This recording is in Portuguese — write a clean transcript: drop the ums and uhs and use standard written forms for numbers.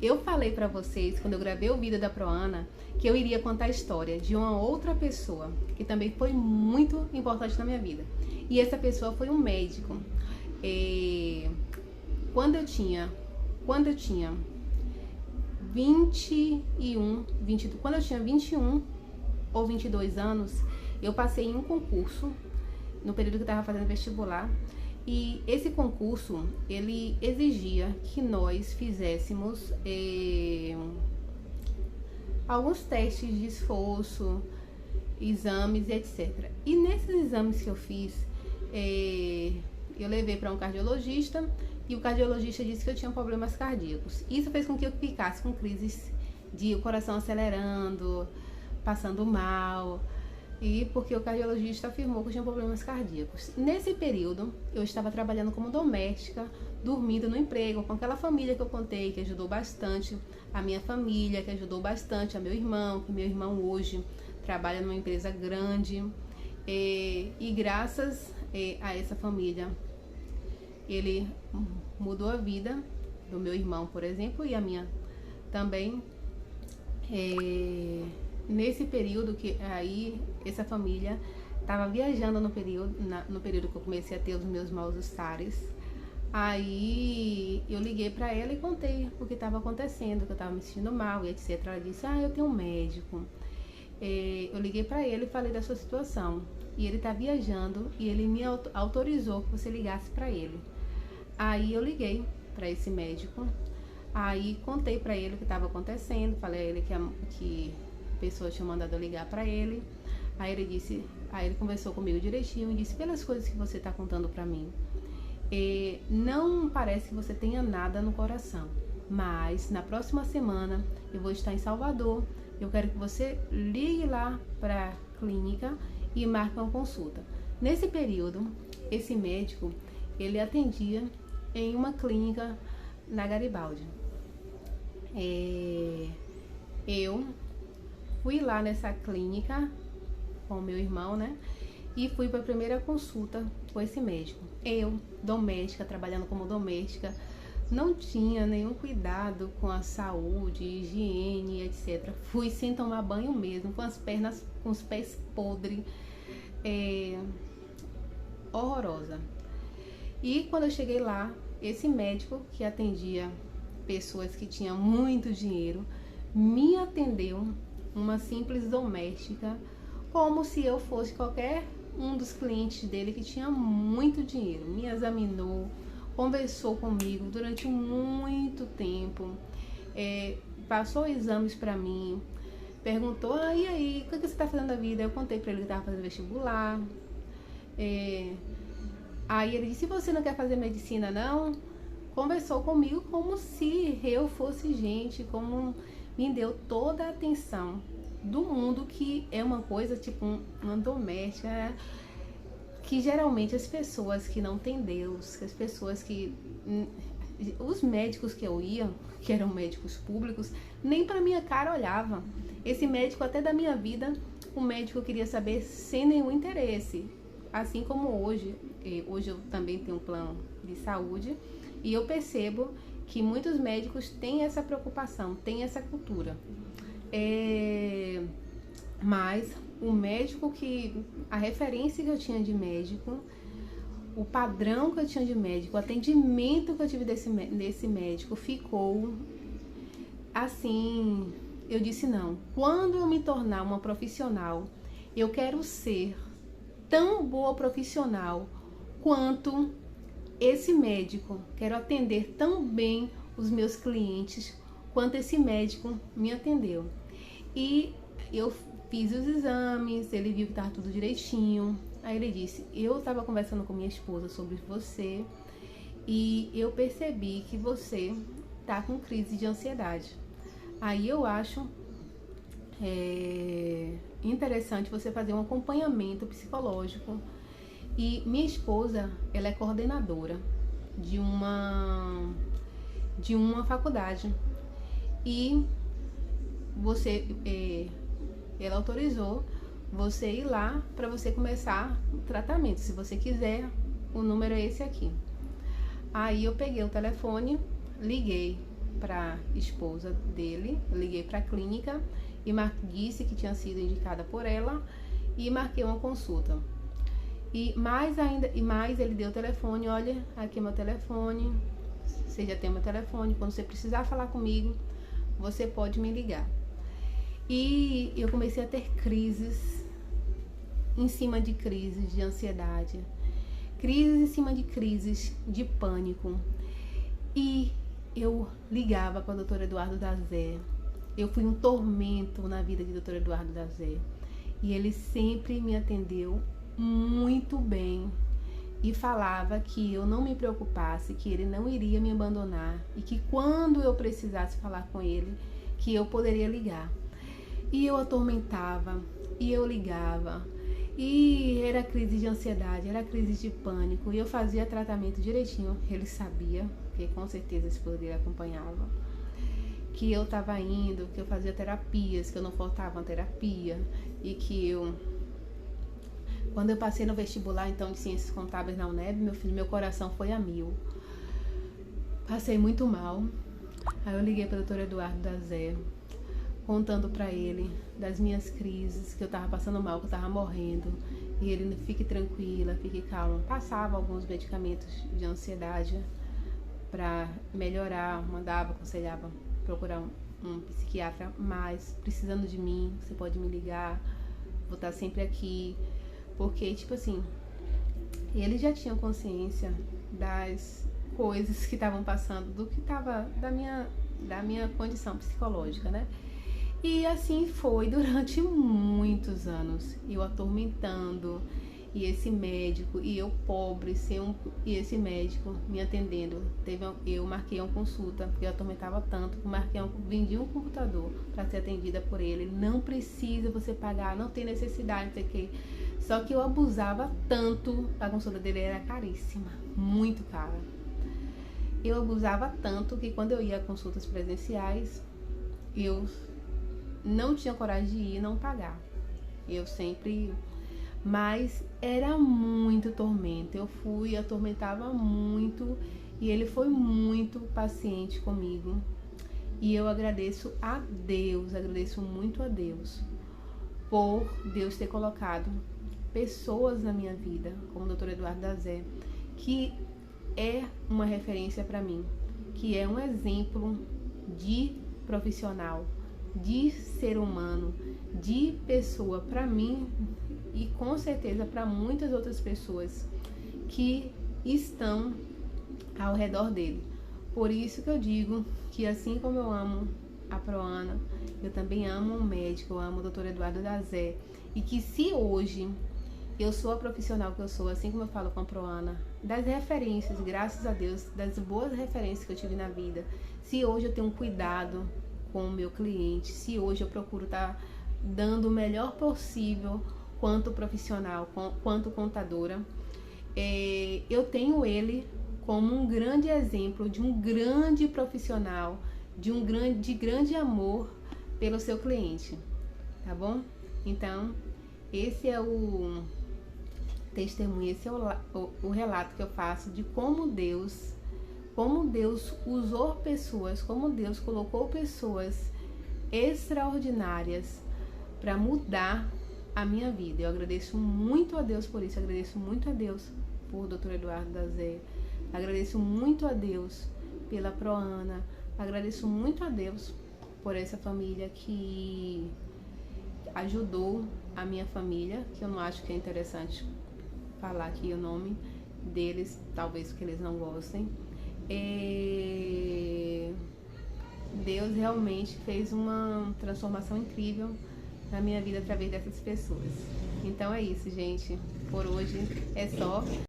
eu falei pra vocês, quando eu gravei o vídeo da Proana, que eu iria contar a história de uma outra pessoa que também foi muito importante na minha vida. E essa pessoa foi um médico. Quando eu tinha 21 ou 22 anos, eu passei em um concurso, no período que eu estava fazendo vestibular, e esse concurso, ele exigia que nós fizéssemos alguns testes de esforço, exames e etc. E nesses exames que eu fiz, eu levei para um cardiologista, e o cardiologista disse que eu tinha problemas cardíacos. Isso fez com que eu ficasse com crises de o coração acelerando, passando mal, e porque o cardiologista afirmou que eu tinha problemas cardíacos. Nesse período, eu estava trabalhando como doméstica, dormindo no emprego, com aquela família que eu contei, que ajudou bastante a minha família, que ajudou bastante a meu irmão, que meu irmão hoje trabalha numa empresa grande, e graças a essa família, ele mudou a vida do meu irmão, por exemplo, e a minha também. Nesse período que aí essa família estava viajando no período que eu comecei a ter os meus maus estares. Aí eu liguei para ela e contei o que estava acontecendo, que eu estava me sentindo mal e etc. Ela disse: eu tenho um médico. Eu liguei para ele e falei da sua situação, e ele está viajando e ele me autorizou que você ligasse para ele. Aí eu liguei para esse médico, aí contei para ele o que estava acontecendo, falei a ele que a pessoa tinha mandado eu ligar para ele. Aí ele conversou comigo direitinho e disse: pelas coisas que você está contando para mim, não parece que você tenha nada no coração, mas na próxima semana eu vou estar em Salvador, eu quero que você ligue lá para a clínica e marque uma consulta. Nesse período, esse médico, ele atendia em uma clínica na Garibaldi. Eu fui lá nessa clínica com o meu irmão, né? E fui para a primeira consulta com esse médico. Eu, doméstica, trabalhando como doméstica, não tinha nenhum cuidado com a saúde, higiene, etc. Fui sem tomar banho mesmo, com os pés podres, horrorosa. E quando eu cheguei lá, esse médico que atendia pessoas que tinham muito dinheiro me atendeu, uma simples doméstica, como se eu fosse qualquer um dos clientes dele que tinha muito dinheiro. Me examinou, conversou comigo durante muito tempo, passou exames para mim, perguntou: e aí, o que você está fazendo da vida? Eu contei para ele que estava fazendo vestibular. Aí ele disse: se você não quer fazer medicina não? Conversou comigo como se eu fosse gente, como me deu toda a atenção do mundo, que é uma coisa tipo uma doméstica, né? Que geralmente as pessoas que não têm Deus, as pessoas que... os médicos que eu ia, que eram médicos públicos, nem para minha cara olhavam. Esse médico, até da minha vida, o médico queria saber sem nenhum interesse. Assim como hoje eu também tenho um plano de saúde, e eu percebo que muitos médicos têm essa preocupação, têm essa cultura. Mas o médico a referência que eu tinha de médico, o padrão que eu tinha de médico, o atendimento que eu tive desse médico ficou assim. Eu disse: não, quando eu me tornar uma profissional, eu quero ser tão boa profissional quanto esse médico, quero atender tão bem os meus clientes quanto esse médico me atendeu. E eu fiz os exames, ele viu que estava tudo direitinho. Aí ele disse: eu estava conversando com minha esposa sobre você e eu percebi que você está com crise de ansiedade. Aí eu acho interessante você fazer um acompanhamento psicológico. E minha esposa, ela é coordenadora de uma faculdade, e ela autorizou você ir lá para você começar o tratamento. Se você quiser, o número é esse aqui. Aí eu peguei o telefone, liguei para a esposa dele, eu liguei para a clínica e disse que tinha sido indicada por ela e marquei uma consulta. E mais ele deu o telefone, olha, aqui é meu telefone, você já tem meu telefone, quando você precisar falar comigo, você pode me ligar. E eu comecei a ter crises em cima de crises de ansiedade, crises em cima de crises de pânico. E eu ligava para o Dr. Eduardo Dazé. Eu fui um tormento na vida de Dr. Eduardo Dazé. E ele sempre me atendeu muito bem e falava que eu não me preocupasse, que ele não iria me abandonar e que quando eu precisasse falar com ele, que eu poderia ligar. E eu atormentava, e eu ligava, e era crise de ansiedade, era crise de pânico, e eu fazia tratamento direitinho, ele sabia, porque com certeza a esposa dele acompanhava, que eu estava indo, que eu fazia terapias, que eu não faltava uma terapia, e que eu... Quando eu passei no vestibular, então, de Ciências Contábeis na UNEB, meu filho, meu coração foi a mil. Passei muito mal. Aí eu liguei para o Dr. Eduardo Dazé, contando para ele das minhas crises, que eu tava passando mal, que eu tava morrendo. E ele, fique tranquila, fique calma. Passava alguns medicamentos de ansiedade para melhorar, mandava, aconselhava procurar um psiquiatra, mas precisando de mim, você pode me ligar, vou estar sempre aqui. Porque, tipo assim, ele já tinha consciência das coisas que estavam passando, do que estava da minha condição psicológica, né? E assim foi durante muitos anos, eu atormentando, e esse médico, e eu pobre, e esse médico me atendendo. Eu marquei uma consulta, porque eu atormentava tanto, vendi um computador para ser atendida por ele. Não precisa você pagar, não tem necessidade, não sei o que. Só que eu abusava tanto, a consulta dele era caríssima, muito cara. Eu abusava tanto que quando eu ia a consultas presenciais, eu não tinha coragem de ir e não pagar. Eu sempre... Mas era muito tormento. Eu atormentava muito e ele foi muito paciente comigo. E eu agradeço a Deus, agradeço muito a Deus por Deus ter colocado pessoas na minha vida, como o Dr. Eduardo Dazé, que é uma referência para mim, que é um exemplo de profissional, de ser humano, de pessoa para mim e com certeza para muitas outras pessoas que estão ao redor dele. Por isso que eu digo que assim como eu amo a Proana, eu também amo o médico, eu amo o Dr. Eduardo Dazé, e que se hoje eu sou a profissional que eu sou, assim como eu falo com a Proana, das referências, graças a Deus, das boas referências que eu tive na vida, se hoje eu tenho um cuidado com o meu cliente, se hoje eu procuro estar dando o melhor possível quanto profissional, quanto contadora, eu tenho ele como um grande exemplo de um grande profissional, de grande amor pelo seu cliente, tá bom? Então, esse é o testemunho, esse é o relato que eu faço de como Deus usou pessoas, como Deus colocou pessoas extraordinárias para mudar a minha vida. Eu agradeço muito a Deus por isso, agradeço muito a Deus por Dr. Eduardo Dazé, agradeço muito a Deus pela Proana, agradeço muito a Deus por essa família que ajudou a minha família, que eu não acho que é interessante falar aqui o nome deles, talvez porque eles não gostem. Deus realmente fez uma transformação incrível na minha vida através dessas pessoas. Então é isso, gente. Por hoje é só.